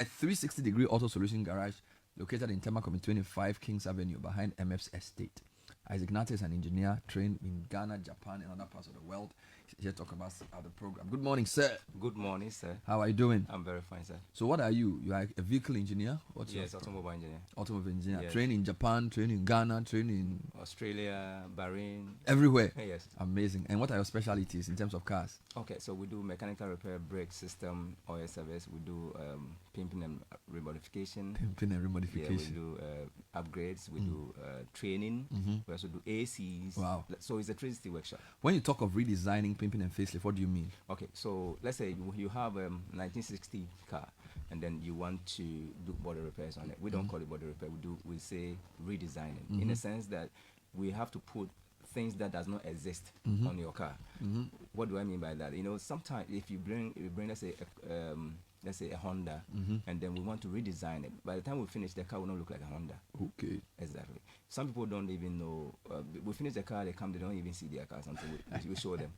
a 360-degree auto solution garage located in Temakom 25 Kings Avenue behind MF's estate. Isaac Nate is an engineer trained in Ghana, Japan, and other parts of the world. He's here to talk about the program. Good morning, sir. Good morning, sir. How are you doing? I'm very fine, sir. So what are you? You are a vehicle engineer? What's Yes, your automobile engineer. automobile engineer. Yes. Trained in Japan, trained in Ghana, trained in Australia, Bahrain. everywhere. Yes. Amazing. And what are your specialties in terms of cars? Okay, so we do mechanical repair, brake system, oil service. We do pimping and remodification. Pimping and Yeah, remodification. we do upgrades. We do training. We also do ACs. Wow. So it's a 360 workshop. When you talk of redesigning, pimping, and facelift, what do you mean? Okay, so let's say you have a 1960 car, and then you want to do body repairs on it. We don't call it body repair. We say redesigning, in the sense that we have to put things that does not exist on your car. What do I mean by that? You know, sometimes if you bring let's say a Honda, and then we want to redesign it. By the time we finish, the car will not look like a Honda. Okay. Exactly. Some people don't even know. We finish the car, they come, they don't even see their cars until we show them.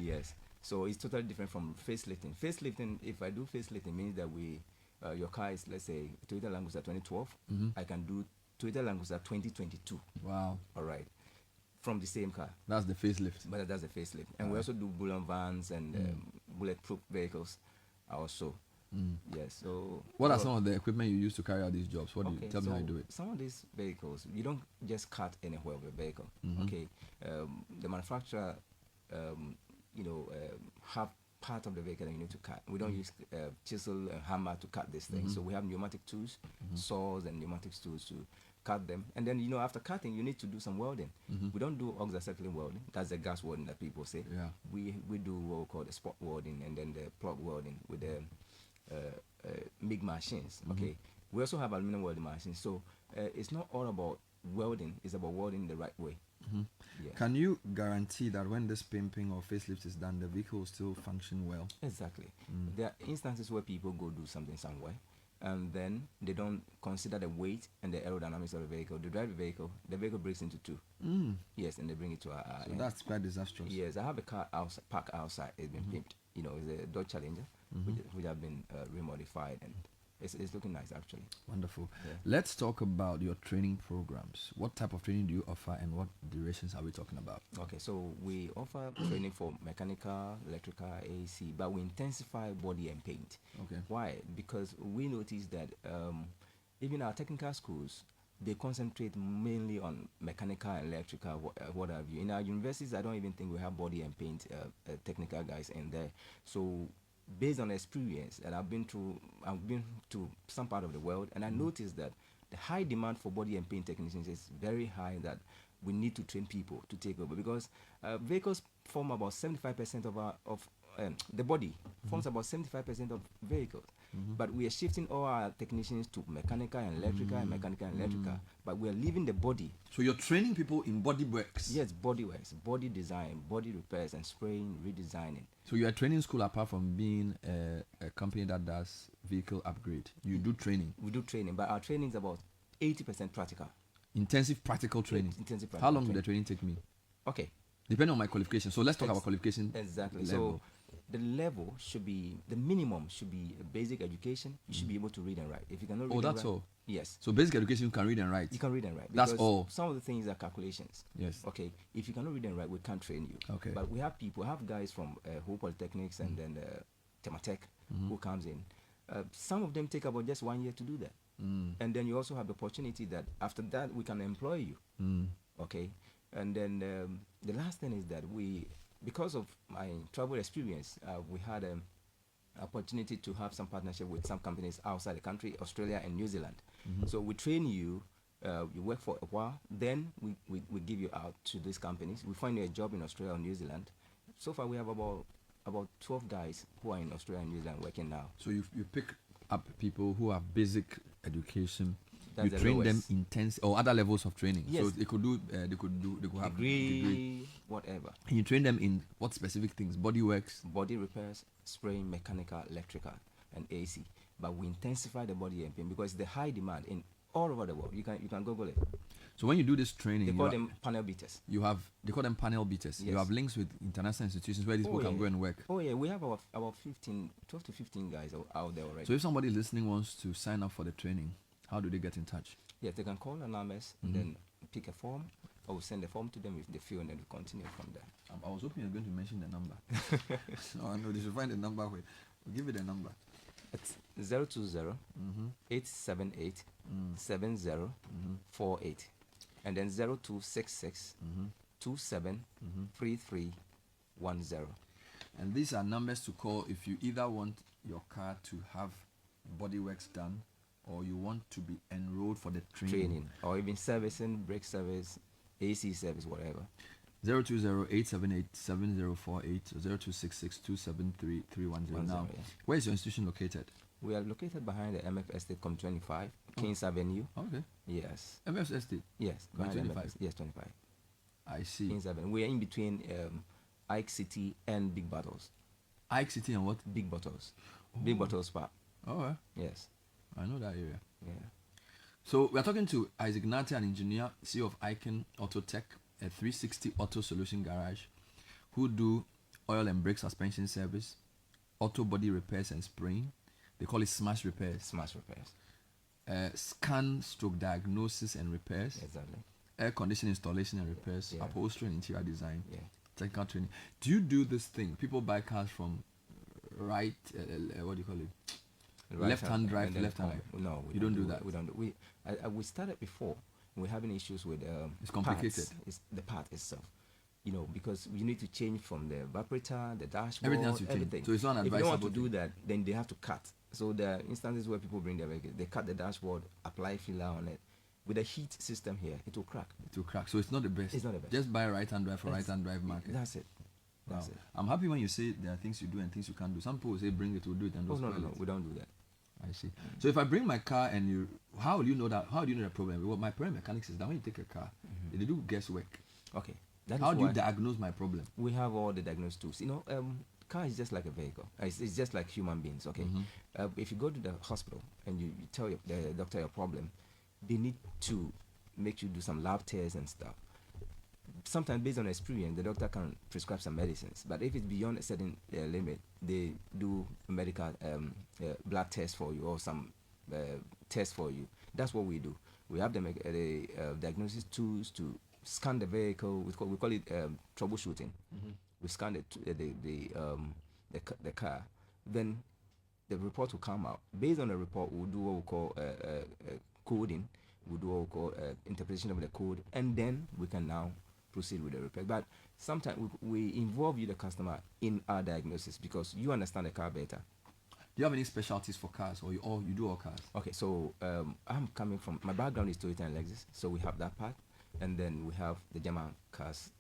Yes. So it's totally different from facelifting. Facelifting, if I do facelifting, means that your car is, let's say, Toyota Land Cruiser 2012. I can do Toyota Land Cruiser 2022. Wow. All right. From the same car. That's the facelift. But that's a facelift. And we also do bullion vans and bulletproof vehicles also. Yes. So What are some of the equipment you use to carry out these jobs? What do you tell me how you do it? Some of these vehicles, you don't just cut anywhere with a vehicle. Okay. The manufacturer, have part of the vehicle that you need to cut. We don't use chisel and hammer to cut this thing. So we have pneumatic tools, saws and pneumatic tools to cut them. And then, after cutting, you need to do some welding. We don't do oxycycling welding. That's the gas welding that people say. Yeah. We do what we call the spot welding and then the plug welding with the MIG machines. Okay. We also have aluminum welding machines. So it's not all about welding. It's about welding the right way. Yeah. Can you guarantee that when this pimping or facelift is done, the vehicle will still function well? Exactly. There are instances where people go do something somewhere, and then they don't consider the weight and the aerodynamics of the vehicle. They drive the vehicle breaks into two. Yes, and they bring it to our So end. that's quite disastrous. Yes, I have a car parked outside. It's been pimped. It's a Dodge Challenger, which have been remodified, and it's looking nice actually. Wonderful. Yeah. Let's talk about your training programs. What type of training do you offer and what durations are we talking about? Okay, so we offer training for mechanical, electrical, AC, but we intensify body and paint. Okay. Why? Because we notice that even our technical schools, they concentrate mainly on mechanical and electrical, what have you. In our universities, I don't even think we have body and paint technical guys in there. So based on experience, and I've been to some part of the world, and I noticed that the high demand for body and paint technicians is very high, that we need to train people to take over, because vehicles form about 75% of the body forms about 75% of vehicles. But we are shifting all our technicians to mechanical and electrical and mechanical and electrical, but we are leaving the body. So you're training people in body works? Yes, body works, body design, body repairs and spraying, redesigning. So you're a training school apart from being a company that does vehicle upgrade. You do training? We do training, but our training is about 80% practical. Intensive practical training? Intensive practical. How long will the training take me? Okay. Depending on my qualification. So let's talk about qualification. Exactly. Level. So the level should be, the minimum should be a basic education. You should be able to read and write. If you cannot read Oh, and that's write, all? Yes. So basic education, you can read and write? You can read and write. That's because all? Some of the things are calculations. Yes. Okay. If you cannot read and write, we can't train you. Okay. But we have guys from Hope Polytechnics and then Tematech who comes in. Some of them take about just 1 year to do that. And then you also have the opportunity that after that we can employ you. Okay. And then the last thing is that because of my travel experience, we had an opportunity to have some partnership with some companies outside the country, Australia and New Zealand. So we train you, you work for a while, then we give you out to these companies. We find you a job in Australia or New Zealand. So far we have about 12 guys who are in Australia and New Zealand working now. So you pick up people who have basic education. That's you the train them lowest. intense or other levels of training. Yes. So they could have Degree, whatever. And you train them in what specific things? Body works. Body repairs, spraying, mechanical, electrical, and AC. But we intensify the body and paint because the high demand in all over the world. You can Google it. So when you do this training, They call them panel beaters. they call them panel beaters. You Yes. have links with international institutions where these people can go and work. Oh yeah, we have about 12 to 15 guys out there already. So if somebody listening wants to sign up for the training, how do they get in touch? Yes, they can call Anonymous and then pick a form. I will send the form to them if they feel, and then we continue from there. I was hoping you were going to mention the number. No, they should find the number. We'll give you the number. It's 020 878 7048, and then 0266 27 3310. And these are numbers to call if you either want your car to have body works done or you want to be enrolled for the training. Or even servicing, brake service, AC service, whatever. 020-878-7048 or 0266-273-310. Now, yeah. where is your institution located? We are located behind the MF Estate, Com 25, Kings Avenue. Okay. Yes. MF's Estate. Yes. Com behind 25. Yes, 25. I see. Kings Avenue. We are in between Ike City and Big Bottles. Ike City and what? Big Bottles. Big Bottles Park. Oh, yeah. Yes. I know that area. Yeah. So we're talking to Isaac Nate, an engineer, CEO of Icon Auto Tech, a 360 auto solution garage, who do oil and brake suspension service, auto body repairs and spraying. They call it smash repairs. Smash repairs. Scan stroke diagnosis and repairs. Exactly. Air conditioning installation and repairs. Yeah. Upholstery and interior design. Yeah. Technical training. Do you do this thing? People buy cars from right, what do you call it? Left-hand drive, and then left-hand come. drive. No, You don't do that. We don't do. We started before. We're having issues with It's complicated. parts. It's the part itself. You know, because you need to change from the evaporator, the dashboard, Everything has to change. everything. So it's not an If you don't want to advisable do that, then they have to cut. So there are instances where people bring their vehicle, they cut the dashboard, apply filler on it. With a heat system here, it will crack. It will crack. So it's not the best. It's not the best. Just buy right-hand drive for That's- right-hand drive market. That's it. Wow. That's it. I'm happy when you say there are things you do and things you can't do. Some people say bring it, we'll do it, and Oh those no, we don't do that. I see. So if I bring my car and you, how will you know that? How do you know the problem? Well, my problem mechanics is that when you take a car, they do guesswork. Okay. That How is do you why diagnose my problem? we have all the diagnostic tools. You know, car is just like a vehicle. It's just like human beings. Okay. If you go to the hospital and you tell the doctor your problem, they need to make you do some lab tests and stuff. Sometimes based on experience, the doctor can prescribe some medicines. But if it's beyond a certain limit, they do medical blood test for you or some test for you. That's what we do. We have the diagnosis tools to scan the vehicle. We call it troubleshooting. We scan the car. Then the report will come out. Based on the report, we'll do what we call coding. We'll do what we call interpretation of the code, and then we can now proceed with the repair. But sometimes we involve you, the customer, in our diagnosis because you understand the car better. Do you have any specialties for cars, or you do all cars? Okay, so I'm coming from, my background is Toyota and Lexus, so we have that part, and then we have the German cars.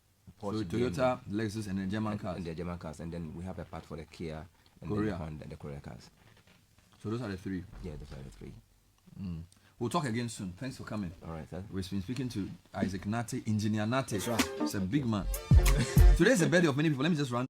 So Porsche, Toyota, Lexus, and then German and, cars. and the German cars, and then we have a part for the Kia and Korea. then the Honda and the Korea cars. So those are the three. Yeah, those are the three. We'll talk again soon. Thanks for coming. All right, sir. We've been speaking to Isaac Nate, Engineer Nate. He's a big man. Today is the birthday of many people. Let me just run.